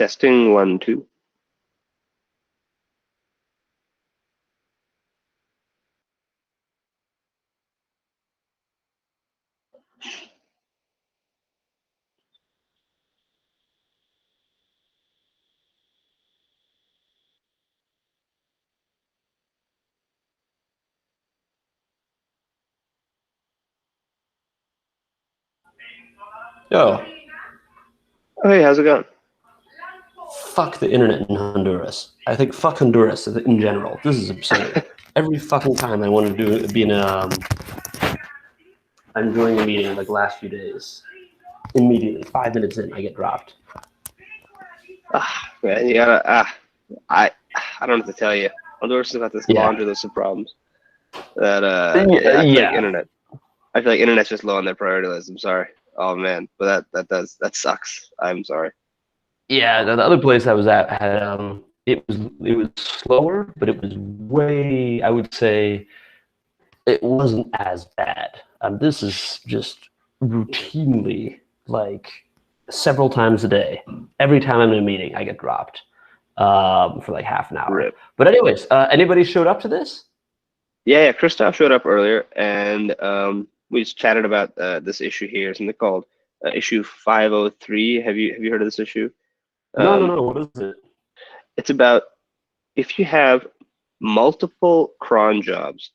Testing 1, 2. Yo, Oh, hey, how's it going? fuck the internet in Honduras. I think fuck Honduras in general. This is absurd. Every fucking time I want to I'm joining a meeting like the last few days. Immediately, 5 minutes in, I get dropped. Man, you gotta. I don't know what to tell you. Honduras has got this laundry list of problems that I feel like internet. I feel like internet's just low on their priority list. I'm sorry. Oh man, but that sucks. I'm sorry. Yeah, the other place I was at had it was slower, but it was way. I would say it wasn't as bad. This is just routinely like several times a day. Every time I'm in a meeting, I get dropped for like half an hour. Rip. But anyways, anybody showed up to this? Yeah, Christoph showed up earlier, and we just chatted about this issue here. Something called issue 503. Have you heard of this issue? No. What is it? It's about if you have multiple cron jobs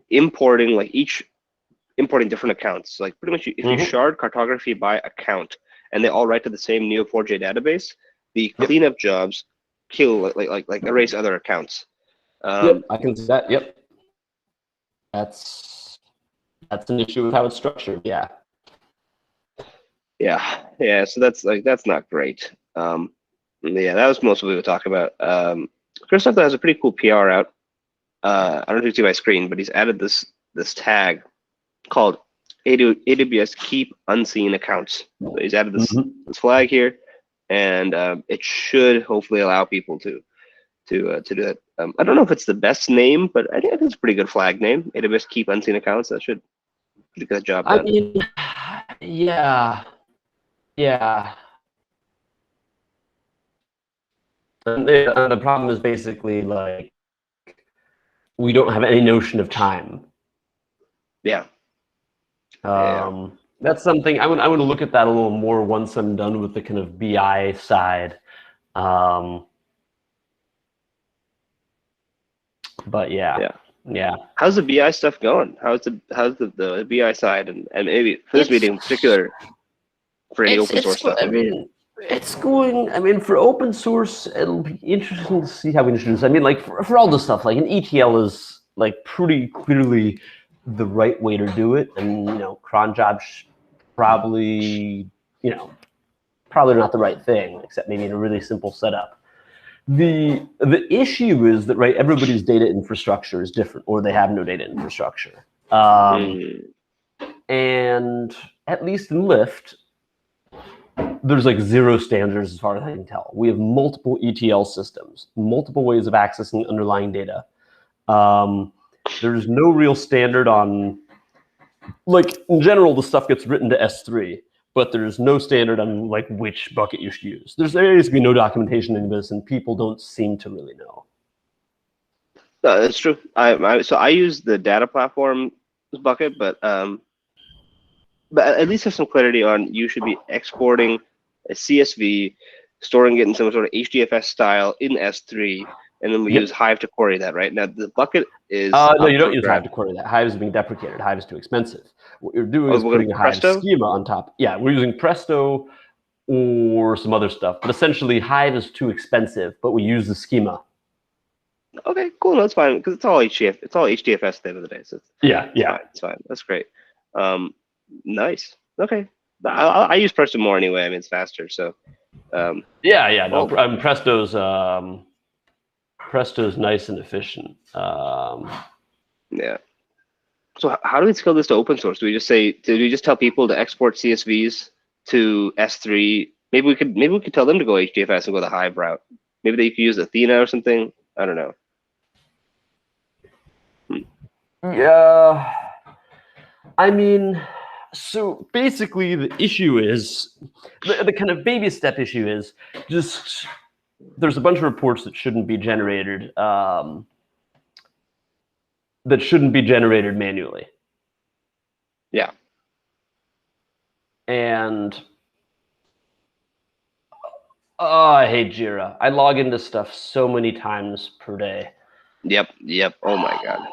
importing importing different accounts. Like pretty much if you shard cartography by account and they all write to the same Neo4j database, the cleanup jobs kill like erase other accounts. Yep, I can see that. Yep. That's an issue with how it's structured. Yeah. Yeah. So that's not great. Yeah, that was most of what we would talk about. Christoph has a pretty cool PR out. I don't know if you see my screen, but he's added this tag called AWS Keep Unseen Accounts. So he's added this flag here, and it should hopefully allow people to do that. I don't know if it's the best name, but I think it's a pretty good flag name. AWS Keep Unseen Accounts. That should do a good job done. I mean, yeah. And the problem is basically like we don't have any notion of time. Yeah. That's something I want to look at that a little more once I'm done with the kind of BI side. But yeah. How's the BI stuff going? How's the BI side and maybe for this meeting in particular for any open source stuff? I mean, it's going. I mean, for open source, it'll be interesting to see how we introduce. I mean, like for all this stuff, like an ETL is like pretty clearly the right way to do it, and cron jobs probably not the right thing, except maybe in a really simple setup. The issue is that everybody's data infrastructure is different, or they have no data infrastructure. And at least in Lyft, there's like zero standards as far as I can tell. We have multiple ETL systems, multiple ways of accessing underlying data. There's no real standard on, like in general, the stuff gets written to S3, but there's no standard on like which bucket you should use. There's basically no documentation in this, and people don't seem to really know. No, that's true. So I use the data platform bucket, but at least have some clarity on you should be exporting a CSV, storing it in some sort of HDFS style in S3, and then we use Hive to query that. Right now, the bucket is no, you don't use Hive to query that. Hive is being deprecated. Hive is too expensive. What you're doing is putting a Hive schema on top. Yeah, we're using Presto or some other stuff, but essentially Hive is too expensive. But we use the schema. Okay, cool. No, that's fine because it's all HDFS at the end of the day. So it's fine. That's great. Nice. Okay. I use Presto more anyway. I mean, it's faster. So. Presto's nice and efficient. Yeah. So how do we scale this to open source? Do we just tell people to export CSVs to S3? Maybe we could tell them to go HDFS and go the Hive route. Maybe they could use Athena or something. I don't know. Yeah. I mean, So basically, the issue is the kind of baby step issue is just there's a bunch of reports that shouldn't be generated manually. Yeah. And oh, I hate Jira. I log into stuff so many times per day. Yep. Oh my God.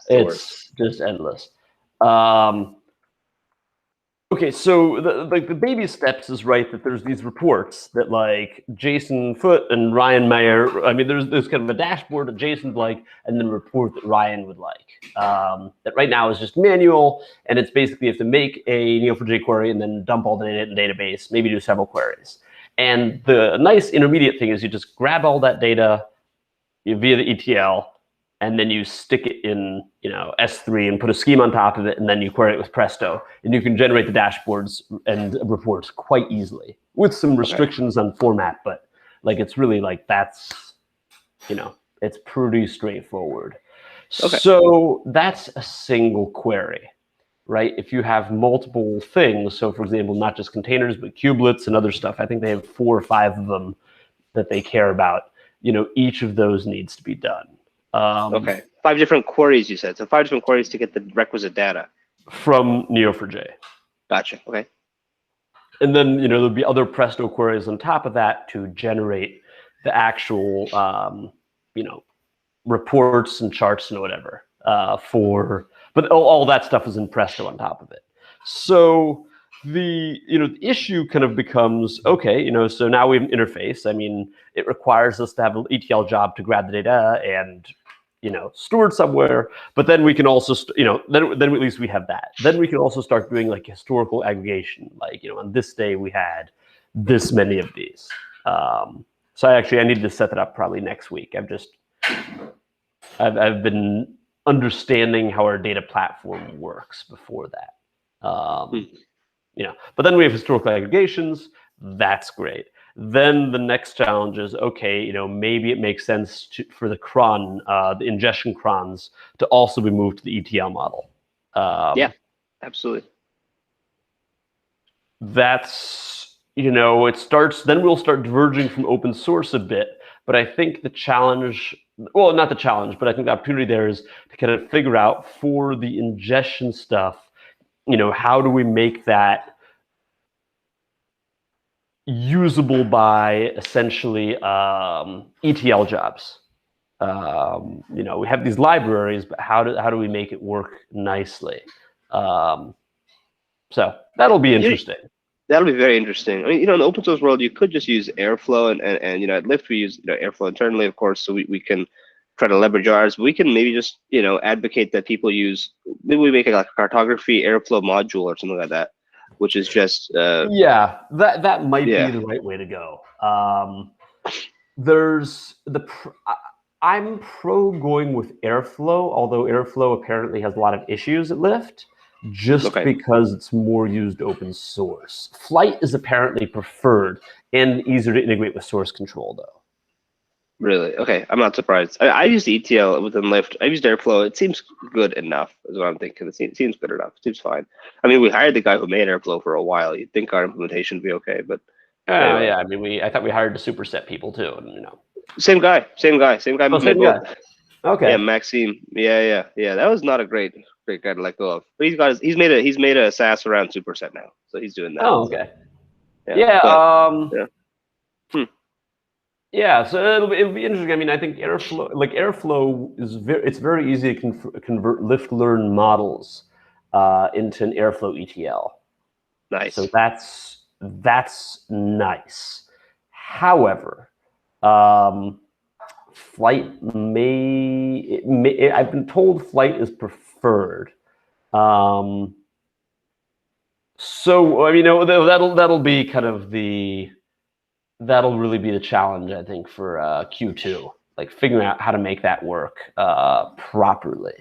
It's just endless. Okay, so the baby steps is right that there's these reports that like Jason Foote and Ryan Meyer. I mean, there's kind of a dashboard that Jason would like, and then a report that Ryan would like. That right now is just manual, and it's basically you have to make a Neo4j query and then dump all the data in the database, maybe do several queries. And the nice intermediate thing is you just grab all that data via the ETL, and then you stick it in, S3 and put a scheme on top of it, and then you query it with Presto, and you can generate the dashboards and reports quite easily with some restrictions on format. But like, it's really like that's, it's pretty straightforward. Okay. So that's a single query, right? If you have multiple things, so for example, not just containers, but kubelets and other stuff, I think they have 4 or 5 of them that they care about. Each of those needs to be done. Okay. 5 different queries, you said. So 5 different queries to get the requisite data. From Neo4j. Gotcha. Okay. And then, there'll be other Presto queries on top of that to generate the actual, reports and charts and whatever but all that stuff is in Presto on top of it. So the issue kind of becomes, okay, so now we have an interface. I mean, it requires us to have an ETL job to grab the data and store it somewhere. But then we can also, then at least we have that. Then we can also start doing like historical aggregation. Like, on this day we had this many of these. So I need to set that up probably next week. I've been understanding how our data platform works before that. But then we have historical aggregations. That's great. Then the next challenge is, okay, maybe it makes sense for the cron, the ingestion crons, to also be moved to the ETL model. Yeah, absolutely. That's, it starts, then we'll start diverging from open source a bit. But I think the challenge, well, not the challenge, but I think the opportunity there is to kind of figure out for the ingestion stuff, how do we make that usable by essentially ETL jobs? We have these libraries, but how do we make it work nicely? So that'll be interesting. That'll be very interesting. I mean, in the open source world, you could just use Airflow, and at Lyft we use Airflow internally, of course, so we can try to leverage ours. But we can maybe just advocate that people use. Maybe we make like a cartography Airflow module or something like that, which is just yeah, that might be the right way to go. I'm pro going with Airflow, although Airflow apparently has a lot of issues at Lyft. Just because it's more used open source. Flight is apparently preferred and easier to integrate with source control, though. Really? Okay, I'm not surprised. I used ETL within Lyft. I used Airflow. It seems good enough, is what I'm thinking. It seems good enough. It seems fine. I mean, we hired the guy who made Airflow for a while. You'd think our implementation would be okay, but anyway. Yeah. I mean, I thought we hired the superset people too, and Same guy. Oh, same guy. Okay. Yeah, Maxime. Yeah. That was not a great guy to let go of. But he's made a SaaS around superset now, so he's doing that. Oh, okay. So, yeah. So it'll be interesting. I mean, I think Airflow is it's very easy to convert Lyft learn models into an Airflow ETL. Nice. So that's nice. However, Flight I've been told Flight is preferred. So I mean, that'll be kind of that'll really be the challenge, I think, for Q2, like figuring out how to make that work properly.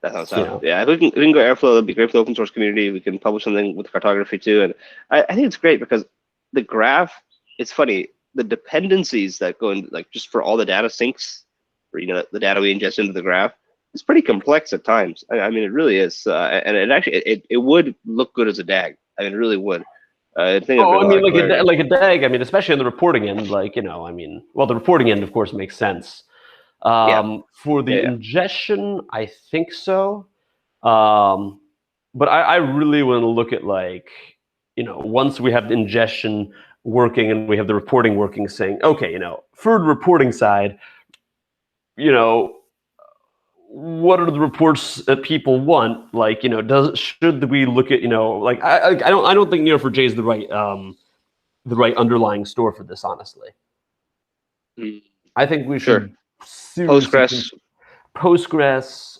That sounds tough. Yeah, if we can go Airflow, it'll be great for the open source community. We can publish something with cartography too, and I think it's great because the graph. It's funny, the dependencies that go in, like just for all the data syncs, for the data we ingest into the graph, it's pretty complex at times. I mean, it really is, and it actually it would look good as a DAG. I mean, it really would. I think it'd Oh, bring I a lot mean, of clarity. like a DAG. I mean, especially on the reporting end, like, I mean, well, the reporting end, of course, makes sense. Yeah, For the yeah, ingestion, I think so. Um, but I really want to look at, like, once we have the ingestion working and we have the reporting working, saying, okay, for the reporting side, you know, what are the reports that people want? Like, should we look at, like, I don't think Neo4j is the right underlying store for this, honestly. mm, I think we sure. should seriously Postgres. Postgres.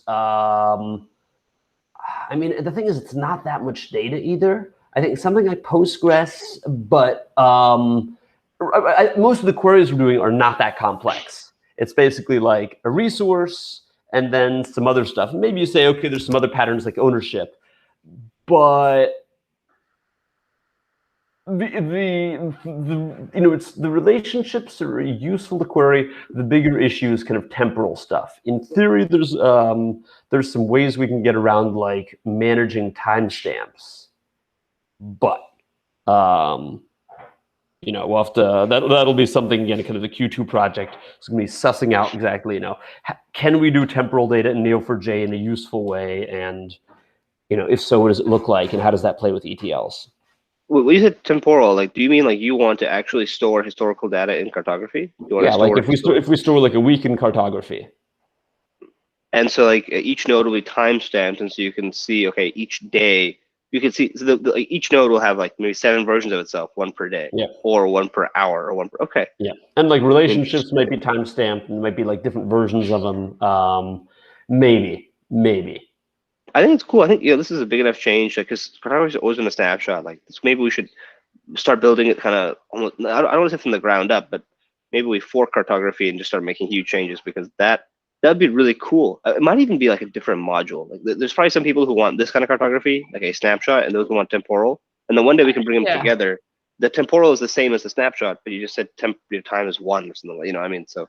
I mean, the thing is, it's not that much data either. I think something like Postgres, but most of the queries we're doing are not that complex. It's basically like a resource and then some other stuff. Maybe you say, okay, there's some other patterns like ownership, but it's the relationships are useful to query. The bigger issue is kind of temporal stuff. In theory, there's some ways we can get around, like managing timestamps, but we'll have to, that'll be something, again, kind of the Q2 project. It's going to be sussing out exactly, can we do temporal data in Neo4j in a useful way, and if so, what does it look like, and how does that play with ETLs? When you said temporal, like, do you mean like you want to actually store historical data in cartography? You want to Yeah, like store if we store like a week in cartography. and so like each node will be timestamped, and so you can see, okay, each day you can see, so like, each node will have like maybe 7 versions of itself, one per day, Yeah. or one per hour, or one per. Okay. Yeah, and like relationships might be time stamped, and might be like different versions of them. Maybe. I think it's cool. I think this is a big enough change, like, because cartography's always been a snapshot. Like, maybe we should start building it kind of almost. I don't want to say from the ground up, but maybe we fork cartography and just start making huge changes, because that'd be really cool. It might even be like a different module. Like, there's probably some people who want this kind of cartography, like a snapshot, and those who want temporal. And then one day we can bring them together. The temporal is the same as the snapshot, but you just said your time is 1 or something. I mean, so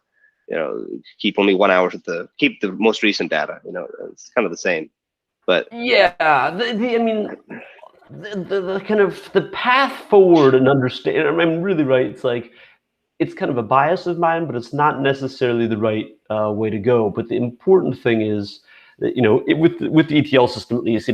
keep only 1 hour keep the most recent data. It's kind of the same. But yeah, I mean, the kind of the path forward and understand. I'm really right. It's like, it's kind of a bias of mine, but it's not necessarily the right way to go. But the important thing is that, with the ETL system, at least,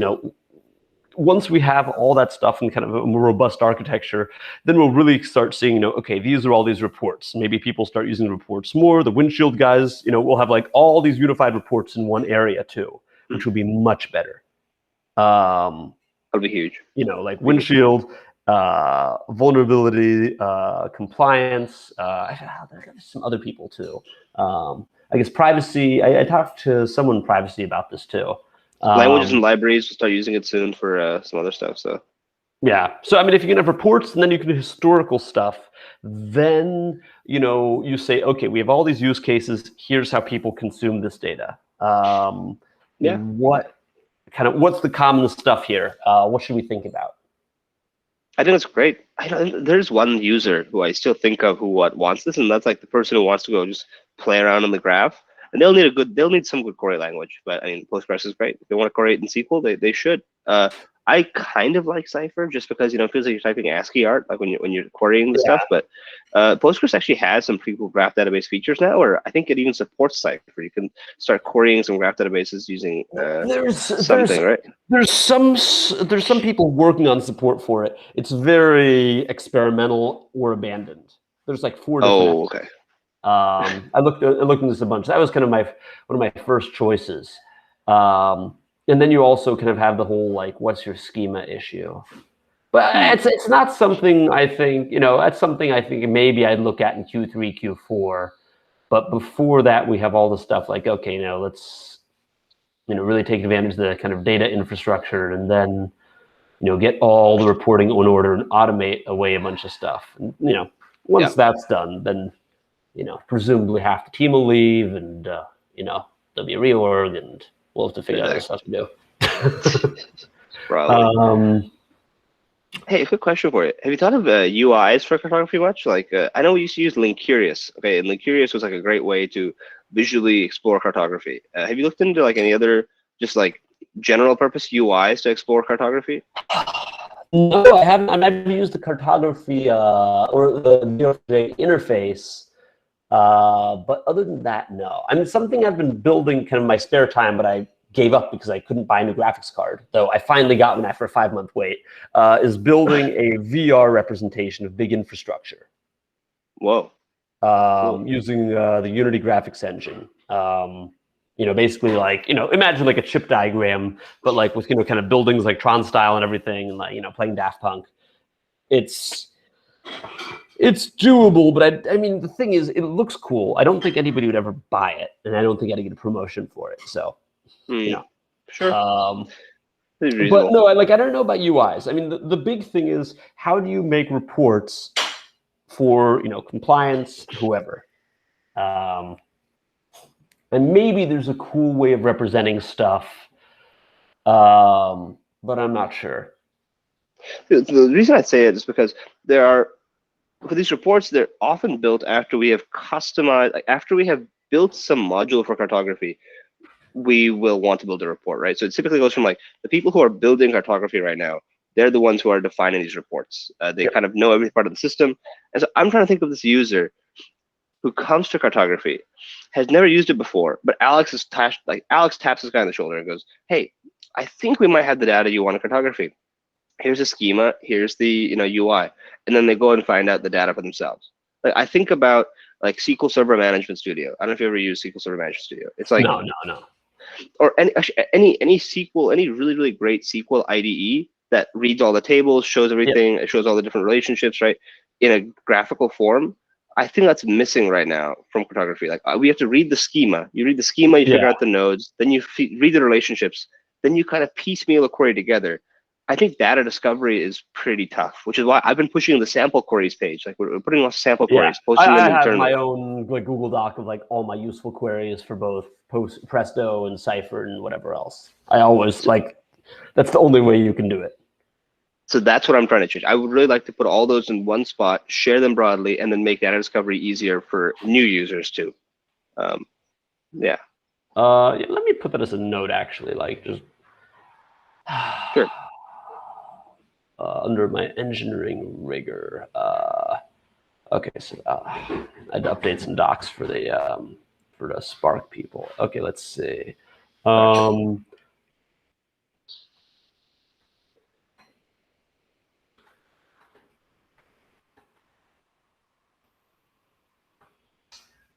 once we have all that stuff in kind of a more robust architecture, then we'll really start seeing, okay, these are all these reports. Maybe people start using the reports more. The windshield guys, we'll have like all these unified reports in one area too, which will be much better. That'll be huge. Like windshield, vulnerability, compliance. There's some other people too. I guess privacy. I talked to someone in privacy about this too. Languages and libraries will start using it soon for some other stuff. So yeah. So I mean, if you can have reports and then you can do historical stuff, then you say, okay, we have all these use cases. Here's how people consume this data. yeah. What's the common stuff here? What should we think about? I think it's great. There's one user who I still think of who wants this, and that's like the person who wants to go just play around in the graph. And they'll need some good query language. But I mean, Postgres is great. If they want to query it in SQL, they should. I kind of like Cypher just because it feels like you're typing ASCII art, like when you're querying the stuff. But Postgres actually has some pretty cool graph database features now, or I think it even supports Cypher. You can start querying some graph databases using something, right? There's some people working on support for it. It's very experimental or abandoned. There's like 4 different. Oh, okay. I looked into this a bunch. That was kind of one of my first choices. And then you also kind of have the whole, like, what's your schema issue. But it's not something I think, that's something I think maybe I'd look at in Q3, Q4. But before that, we have all the stuff like, okay, let's, really take advantage of the kind of data infrastructure, and then, get all the reporting in order and automate away a bunch of stuff. And, once that's done, then, presumably half the team will leave, and, there'll be a reorg, and we'll have to figure out other stuff to do. Probably. Hey, quick question for you. Have you thought of UIs for cartography much? Like, I know we used to use Linkurious. Okay, and Linkurious was like a great way to visually explore cartography. Have you looked into like any other just like general purpose UIs to explore cartography? No, I haven't. I've never used the cartography or the interface. But other than that, no. I mean, something I've been building kind of in my spare time, but I gave up because I couldn't buy a new graphics card, though I finally got one after a 5-month wait, is building a VR representation of big infrastructure. Whoa. Cool. Using the Unity graphics engine. Basically like, imagine like a chip diagram, but like with, kind of buildings like Tron style and everything, and like, playing Daft Punk. It's doable, but I mean, the thing is, it looks cool. I don't think anybody would ever buy it, and I don't think I'd get a promotion for it. So, Sure. But no, I don't know about UIs. I mean, the big thing is, how do you make reports for, compliance, whoever? And maybe there's a cool way of representing stuff, but I'm not sure. The reason I say it is because for these reports, they're often built after we have customized, like after we have built some module for cartography, we will want to build a report, right? So it typically goes from like the people who are building cartography right now, they're the ones who are defining these reports. They kind of know every part of the system. And so I'm trying to think of this user who comes to cartography, has never used it before, but Alex taps this guy on the shoulder and goes, "Hey, I think we might have the data you want in cartography. Here's a schema, here's the UI," and then they go and find out the data for themselves. Like I think about like SQL Server Management Studio. I don't know if you ever use SQL Server Management Studio. It's like no. Or any SQL, any really really great SQL IDE that reads all the tables, shows everything, it shows all the different relationships, right, in a graphical form. I think that's missing right now from cartography. Like we have to read the schema. You read the schema, you figure out the nodes, then you read the relationships, then you kind of piecemeal a query together. I think data discovery is pretty tough, which is why I've been pushing the sample queries page. Like we're putting lots of sample queries, posting them internally. I have my own like Google Doc of like all my useful queries for both Presto and Cypher and whatever else. I always that's the only way you can do it. So that's what I'm trying to change. I would really like to put all those in one spot, share them broadly, and then make data discovery easier for new users too. Yeah. Let me put that as a note, actually. Like just sure. Under my engineering rigor. Okay, so I'd update some docs for the Spark people. Okay, let's see.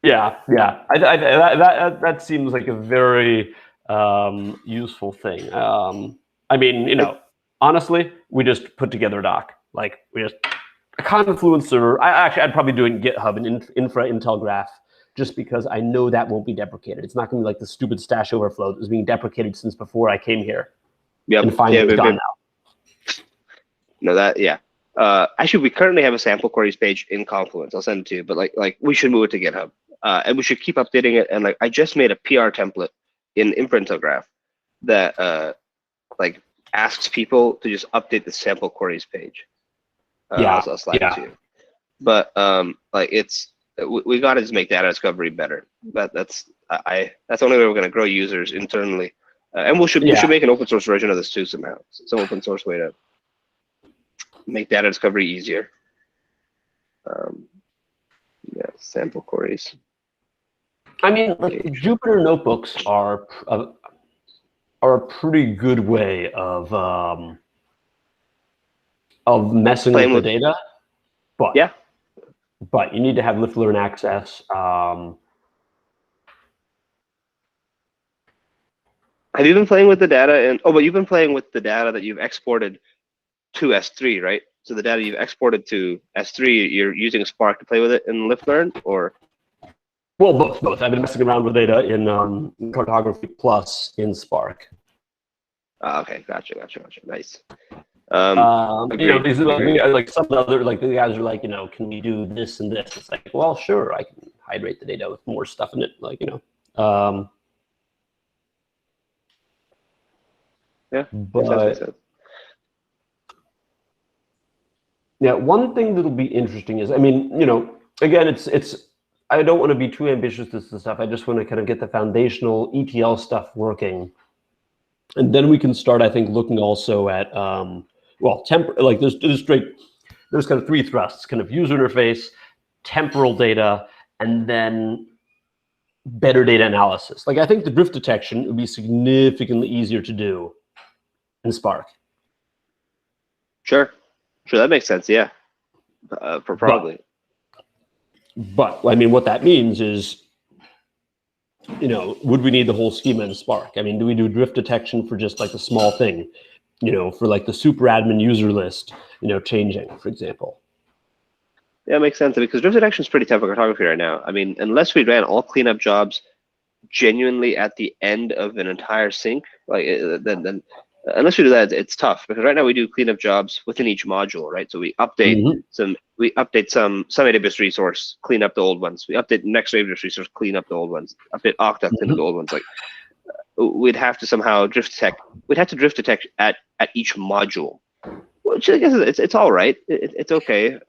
Yeah. That seems like a very useful thing. I mean, honestly, we just put together a doc. Like we just a Confluence server. I'd probably do it in GitHub and Infra Intel Graph, just because I know that won't be deprecated. It's not going to be like the stupid Stash Overflow that was being deprecated since before I came here. Yep. And finally it's gone now. No, actually, we currently have a sample queries page in Confluence. I'll send it to you. But like we should move it to GitHub, and we should keep updating it. And like I just made a PR template in Infra Intel Graph that like asks people to just update the sample queries page. I'll slide it to you. But like we got to just make data discovery better. That's the only way we're going to grow users internally. And we should make an open source version of this too somehow. Some open source way to make data discovery easier. Sample queries. I mean, like Jupyter notebooks are a pretty good way of messing with the data, but you need to have lift learn access. Have you been playing with the data? But you've been playing with the data that you've exported to S3, right? So the data you've exported to S3, you're using Spark to play with it in lift learn, or? Well, both. I've been messing around with data in Cartography plus in Spark. Okay, gotcha. Nice. These are like some other the guys are like, can we do this and this? It's like, well, sure, I can hydrate the data with more stuff in it, But yeah, one thing that'll be interesting is, I mean, again, it's I don't want to be too ambitious with this stuff. I just want to kind of get the foundational ETL stuff working. And then we can start, I think, looking also at, like there's kind of three thrusts, kind of user interface, temporal data, and then better data analysis. Like I think the drift detection would be significantly easier to do in Spark. Sure, that makes sense. Yeah, for probably. But I mean, what that means is, would we need the whole schema in Spark? I mean, do we do drift detection for just like a small thing, for like the super admin user list, changing, for example? Yeah, it makes sense because drift detection is pretty tough for cartography right now. I mean, unless we ran all cleanup jobs genuinely at the end of an entire sync, like then unless we do that, it's tough because right now we do cleanup jobs within each module, right? So we update some AWS resource, clean up the old ones. We update the next AWS resource, clean up the old ones. Update Okta, clean up the old ones. Like we'd have to somehow drift detect. We'd have to drift detect at each module, which I guess it's all right. It's okay.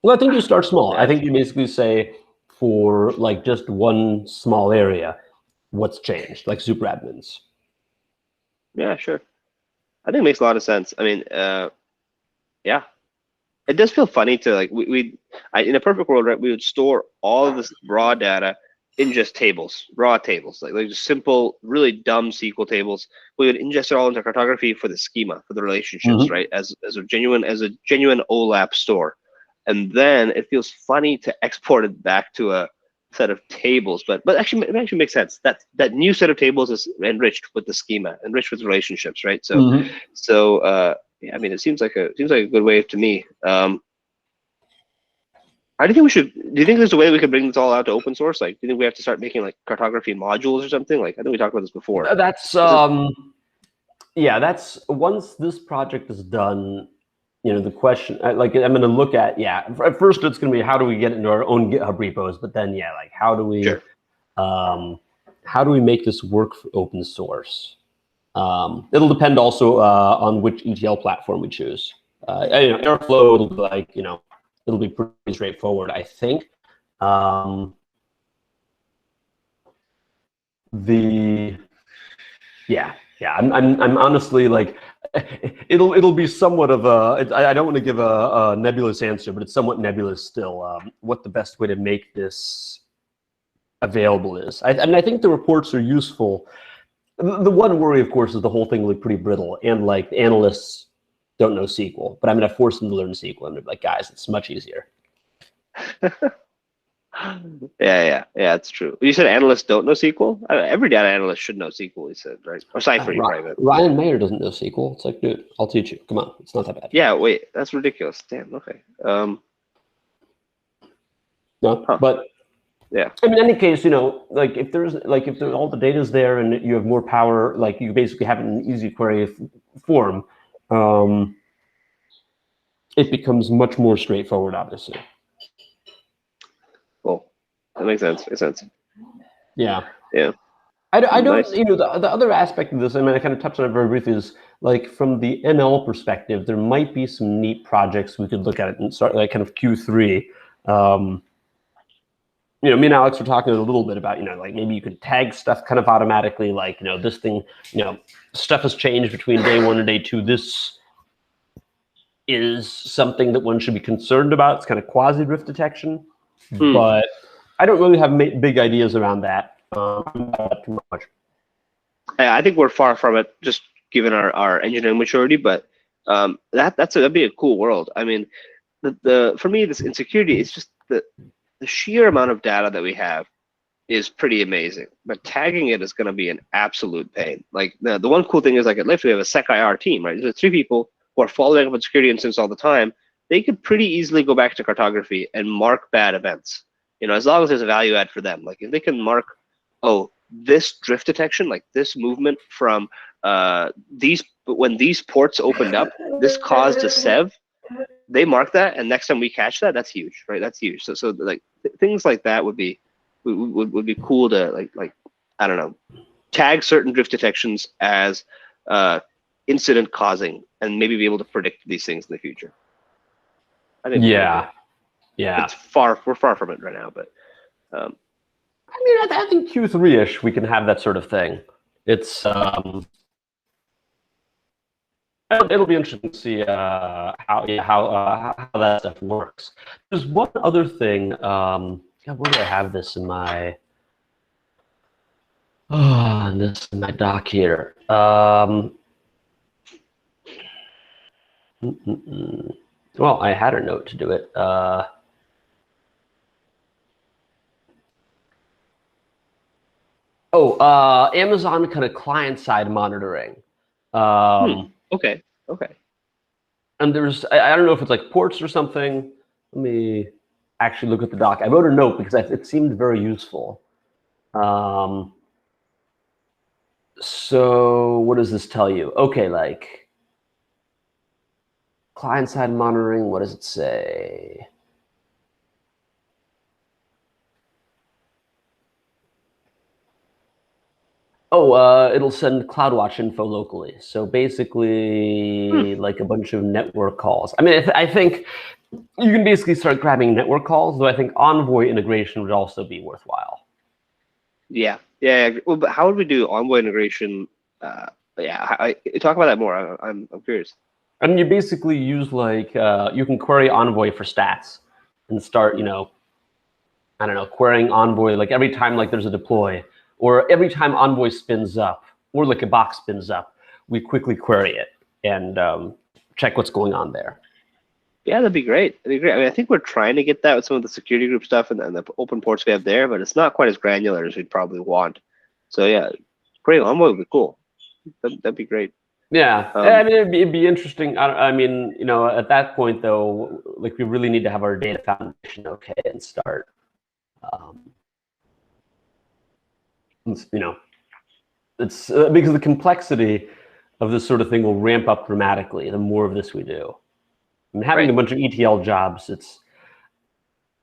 Well, I think you start small. I think you basically say for like just one small area, what's changed, like super admins. Yeah, sure. I think it makes a lot of sense. I mean, yeah, it does feel funny to like in a perfect world, right? We would store all of this raw data in just tables, raw tables, like just simple, really dumb SQL tables. We would ingest it all into cartography for the schema, for the relationships, right? As a genuine OLAP store. And then it feels funny to export it back to a set of tables, but actually it actually makes sense. That new set of tables is enriched with the schema, enriched with relationships, right? So yeah, I mean, it seems like a good way to me. How do you think we should? Do you think there's a way we could bring this all out to open source? Like, do you think we have to start making like cartography modules or something? Like, I think we talked about this before. That's that's once this project is done. The question, like I'm going to look at, at first it's going to be how do we get into our own GitHub repos, but then like how do we make this work for open source? It'll depend also on which ETL platform we choose. Airflow, it'll be like it'll be pretty straightforward, I think. I'm honestly like, it'll be somewhat of a. I don't want to give a nebulous answer, but it's somewhat nebulous still. What the best way to make this available is. I mean, I think the reports are useful. The one worry, of course, is the whole thing will be pretty brittle, and like analysts don't know SQL. But I'm going to force them to learn SQL, and they're like, guys, it's much easier. Yeah, it's true. You said analysts don't know SQL? Every data analyst should know SQL, he said, right? Or Cypher, private. Ryan Mayer doesn't know SQL. It's like, dude, I'll teach you. Come on, it's not that bad. Yeah, wait, that's ridiculous. Damn, okay. But yeah. I mean, in any case, like if all the data is there and you have more power, like you basically have it in an easy query form, it becomes much more straightforward, obviously. Cool. That makes sense. Yeah. Yeah. I don't, nice. The other aspect of this, I mean, I kind of touched on it very briefly, is like from the ML perspective, there might be some neat projects we could look at it and start like kind of Q3. Me and Alex were talking a little bit about, like maybe you could tag stuff kind of automatically, like, this thing, stuff has changed between day 1 and day 2. This is something that one should be concerned about. It's kind of quasi-drift detection, but I don't really have big ideas around that. Not too much. I think we're far from it, just given our engineering maturity, but that'd be a cool world. I mean, for me, this insecurity is just the sheer amount of data that we have is pretty amazing, but tagging it is going to be an absolute pain. Like the one cool thing is, like at Lyft, we have a SecIR team, right? There's 3 people who are following up on security incidents all the time. They could pretty easily go back to cartography and mark bad events. As long as there's a value add for them. Like if they can mark, oh, this drift detection, like this movement from when these ports opened up, this caused a SEV. They mark that, and next time we catch that, that's huge, right? That's huge. So like things like that would be cool to like I don't know, tag certain drift detections as incident causing, and maybe be able to predict these things in the future. I think Yeah. We're far from it right now, but I mean, I think Q3-ish we can have that sort of thing. It's it'll be interesting to see how that stuff works. There's one other thing. God, where do I have this in my in my doc here? Well, I had a note to do it. Amazon kind of client-side monitoring. okay, okay. And I don't know if it's like ports or something. Let me actually look at the doc. I wrote a note because it seemed very useful. So what does this tell you? Okay, like client-side monitoring, what does it say? It'll send CloudWatch info locally. So basically, like a bunch of network calls. I mean, I think you can basically start grabbing network calls, though I think Envoy integration would also be worthwhile. Yeah. Well, but how would we do Envoy integration? Talk about that more. I'm curious. I mean, you basically use you can query Envoy for stats and start, I don't know, querying Envoy like every time like there's a deploy or every time Envoy spins up or like a box spins up, we quickly query it and check what's going on there. Yeah, that'd be great. That'd be great. I mean, I think we're trying to get that with some of the security group stuff and the open ports we have there, but it's not quite as granular as we'd probably want. So yeah, great. Envoy would be cool. That'd be great. Yeah, I mean, it'd be interesting. I mean, at that point though, like we really need to have our data foundation okay and start. It's because the complexity of this sort of thing will ramp up dramatically the more of this we do. I mean, having a bunch of ETL jobs, it's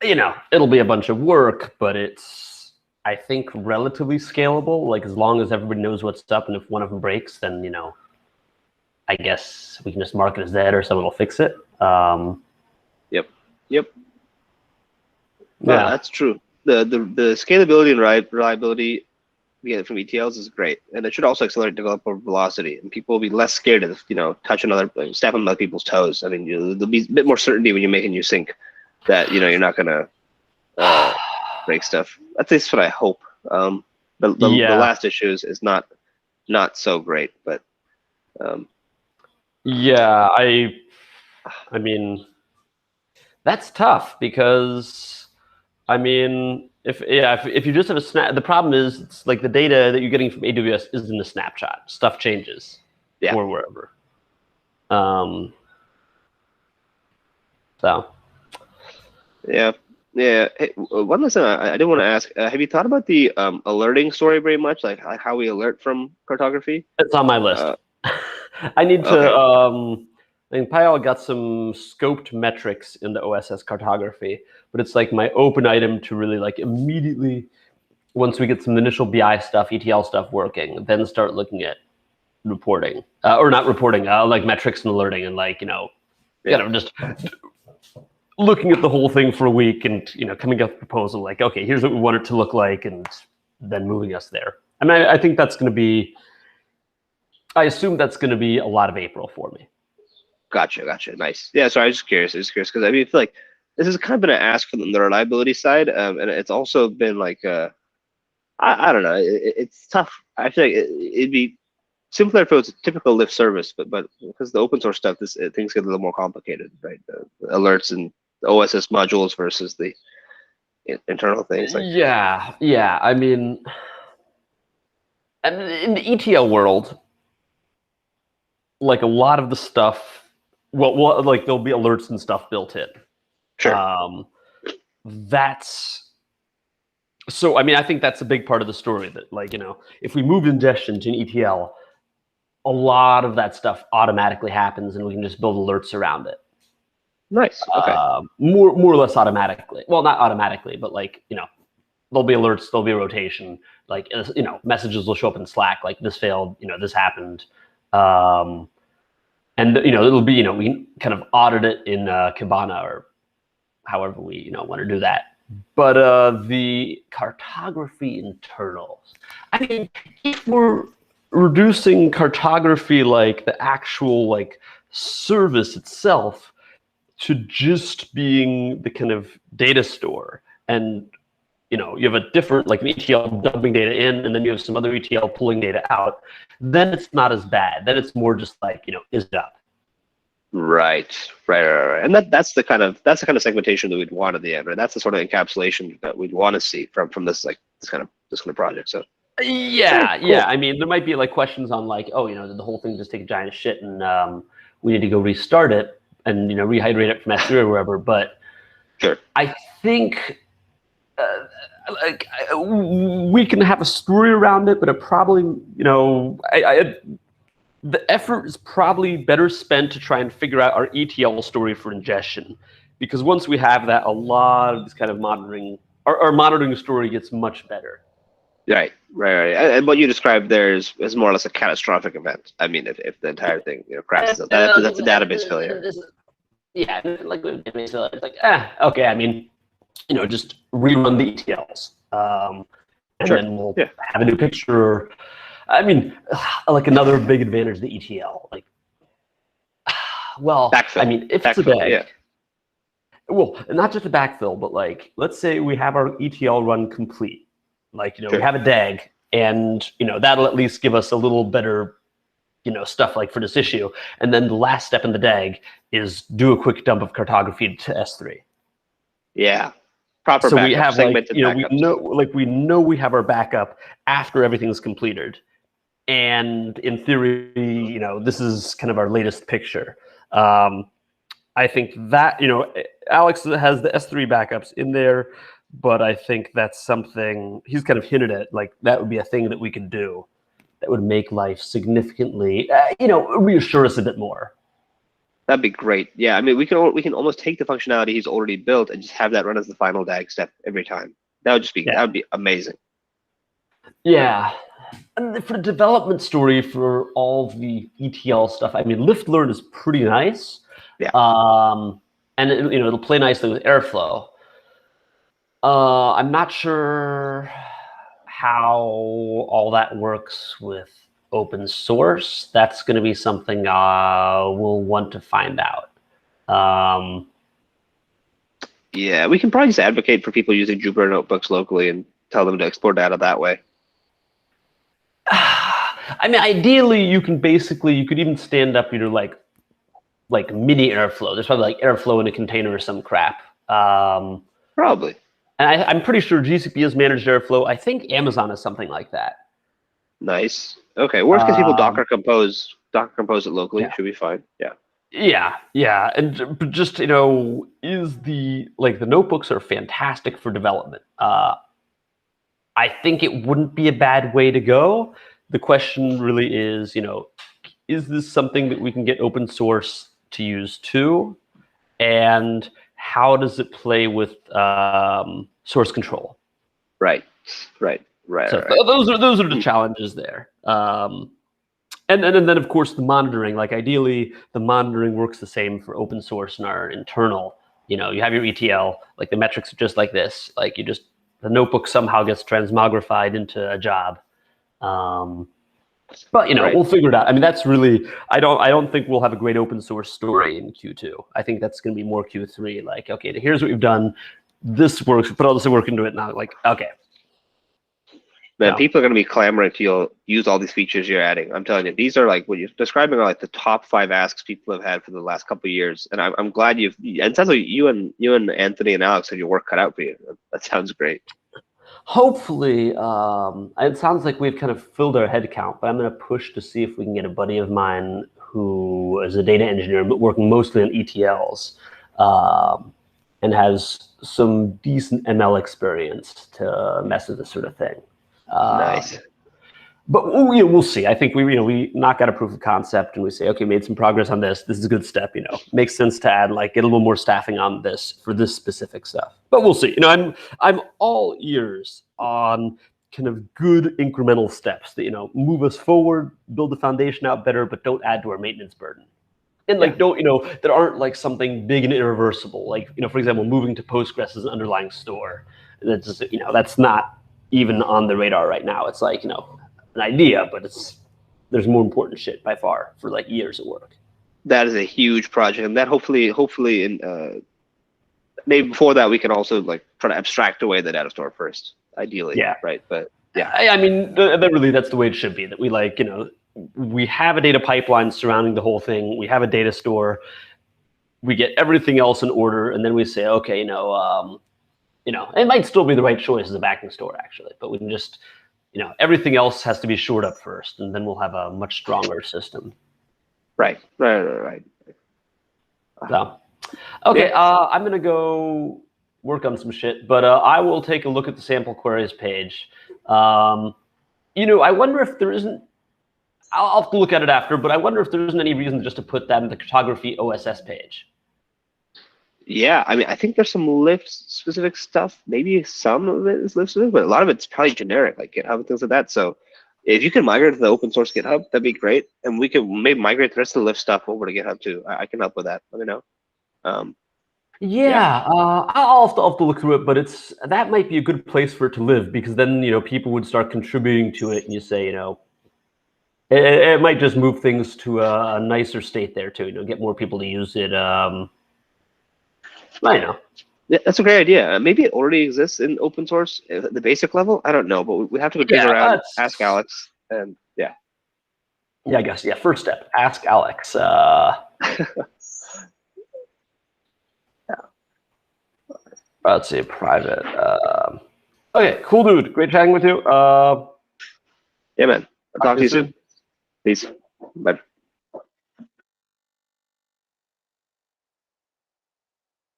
it'll be a bunch of work, but it's I think relatively scalable. Like as long as everybody knows what's up, and if one of them breaks, then I guess we can just mark it as dead, or someone will fix it. Yep. Yeah, yeah, that's true. The scalability and reliability we get from ETLs is great, and it should also accelerate developer velocity, and people will be less scared of touch step on other people's toes. I mean, there'll be a bit more certainty when you make a new sync that you're not gonna break stuff. At least what I hope. The last issue is not so great, but yeah, I mean that's tough because I mean if you just have a snap, the problem is it's like the data that you're getting from AWS isn't a snapshot. Stuff changes or wherever. So yeah. Hey, one last thing I did want to ask: have you thought about the alerting story very much, like how we alert from cartography? it's on my list. I need to. Okay. I think Payal got some scoped metrics in the OSS cartography, but it's like my open item to really like immediately, once we get some initial BI stuff, ETL stuff working, then start looking at reporting or not reporting, like metrics and alerting, and like just looking at the whole thing for a week and coming up with a proposal like, okay, here's what we want it to look like, and then moving us there. I mean, I think that's going to be. I assume that's going to be a lot of April for me. Gotcha. Nice. Yeah, so I was just curious because I mean, I feel like this has kind of been an ask from the reliability side, and it's also been like, I don't know, it's tough. I feel like it'd be simpler if it was a typical Lyft service, but because the open source stuff, things get a little more complicated, right? The alerts and the OSS modules versus the internal things. Like yeah. I mean, in the ETL world, like a lot of the stuff. Well, like there'll be alerts and stuff built in. Sure. That's so. I mean, I think that's a big part of the story. That like if we move ingestion to an ETL, a lot of that stuff automatically happens, and we can just build alerts around it. Nice. Okay. More or less automatically. Well, not automatically, but like there'll be alerts, there'll be a rotation. Like messages will show up in Slack. Like this failed. This happened. And it'll be we can kind of audit it in Kibana or however we want to do that. But the cartography internals, I mean, if we're reducing cartography, like the actual like service itself, to just being the kind of data store, and you have a different, like an ETL dumping data in, and then you have some other ETL pulling data out, then it's not as bad. Then it's more just like, is it up? Right. And that's the kind of segmentation that we'd want at the end, right? That's the sort of encapsulation that we'd want to see from this kind of project. So Yeah, cool. yeah. I mean, there might be like questions on like, oh, did the whole thing just take a giant shit and we need to go restart it and rehydrate it from S3 or wherever. But Sure. I think like we can have a story around it, but it probably, the effort is probably better spent to try and figure out our ETL story for ingestion, because once we have that, a lot of this kind of monitoring, our monitoring story gets much better. Right. And what you described there is more or less a catastrophic event. I mean, if the entire thing crashes, that's a database failure. Yeah, like it's like okay. I mean, just rerun the ETLs, and Sure. then we'll have a new picture. I mean, like another big advantage of the ETL, like, well, Backfill. I mean, if it's a DAG, well, not just a backfill, but like, let's say we have our ETL run complete, like, Sure. we have a DAG, and that'll at least give us a little better, stuff like for this issue. And then the last step in the DAG is do a quick dump of cartography to S3. Yeah. Proper so backup, we have like backups. we know we have our backup after everything's completed, and in theory, this is kind of our latest picture. I think that Alex has the S3 backups in there, but I think that's something he's kind of hinted at, like that would be a thing that we could do that would make life significantly reassure us a bit more. That'd be great. Yeah, I mean, we can almost take the functionality he's already built and just have that run as the final DAG step every time. That would be amazing. Yeah. And for the development story for all the ETL stuff, I mean, lift learn is pretty nice. Yeah. And it'll play nicely with Airflow. I'm not sure how all that works with open source. That's going to be something we'll want to find out. Yeah, we can probably just advocate for people using Jupyter notebooks locally and tell them to export data that way. I mean, ideally, you could even stand up your like mini Airflow. There's probably like Airflow in a container or some crap. Probably. And I'm pretty sure GCP has managed Airflow. I think Amazon has something like that. Nice. Okay. Worst case, people Docker compose it locally. Should be fine. Yeah. Yeah. And just is the notebooks are fantastic for development. I think it wouldn't be a bad way to go. The question really is, is this something that we can get open source to use too? And how does it play with source control? Right. So those are the challenges there. And then of course the monitoring. Like ideally, the monitoring works the same for open source and our internal. You have your ETL. Like the metrics are just like this. Like the notebook somehow gets transmogrified into a job. But we'll figure it out. I mean, that's really I don't think we'll have a great open source story in Q2. I think that's going to be more Q3. Like, okay, here's what we've done. This works. We put all this work into it now. Like, okay. Man, people are going to be clamoring to use all these features you're adding. I'm telling you, these are like what you're describing are like the top 5 asks people have had for the last couple of years. And I'm glad and it sounds like you and Anthony and Alex have your work cut out for you. That sounds great. Hopefully, it sounds like we've kind of filled our head count, but I'm going to push to see if we can get a buddy of mine who is a data engineer, but working mostly on ETLs, and has some decent ML experience to mess with this sort of thing. Nice. But we'll see. I think we knock out a proof of concept and we say, okay, made some progress on this. This is a good step. Makes sense to add get a little more staffing on this for this specific stuff. But we'll see. I'm all ears on kind of good incremental steps that move us forward, build the foundation out better, but don't add to our maintenance burden. And like, don't, there aren't like something big and irreversible. Like, for example, moving to Postgres as an underlying store. That's just, that's not even on the radar right now. It's like, an idea, but there's more important shit by far for like years of work. That is a huge project, and that hopefully in maybe before that we can also like try to abstract away the data store first, ideally. Yeah. Right. But yeah, I mean, that's the way it should be. That we like, we have a data pipeline surrounding the whole thing. We have a data store. We get everything else in order, and then we say, okay, it might still be the right choice as a backing store, actually, but we can just, everything else has to be shored up first, and then we'll have a much stronger system. Right. So, okay, I'm gonna go work on some shit, but I will take a look at the sample queries page. I wonder if there isn't. I'll have to look at it after, but I wonder if there isn't any reason just to put that in the Cartography OSS page. Yeah, I mean, I think there's some Lyft specific stuff. Maybe some of it is Lyft specific, but a lot of it's probably generic, like GitHub and things like that. So if you can migrate to the open source GitHub, that'd be great. And we could maybe migrate the rest of the Lyft stuff over to GitHub too. I can help with that. Let me know. I'll have to look through it, but that might be a good place for it to live, because then people would start contributing to it, and you say it might just move things to a nicer state there too. Get more people to use it. I know. Yeah, that's a great idea. Maybe it already exists in open source at the basic level. I don't know, but we have to dig around, ask Alex, and yeah. Yeah, I guess. Yeah, first step, ask Alex. Let's see, private. Okay, cool, dude. Great chatting with you. Yeah, man. I'll talk to you soon. Peace. Bye.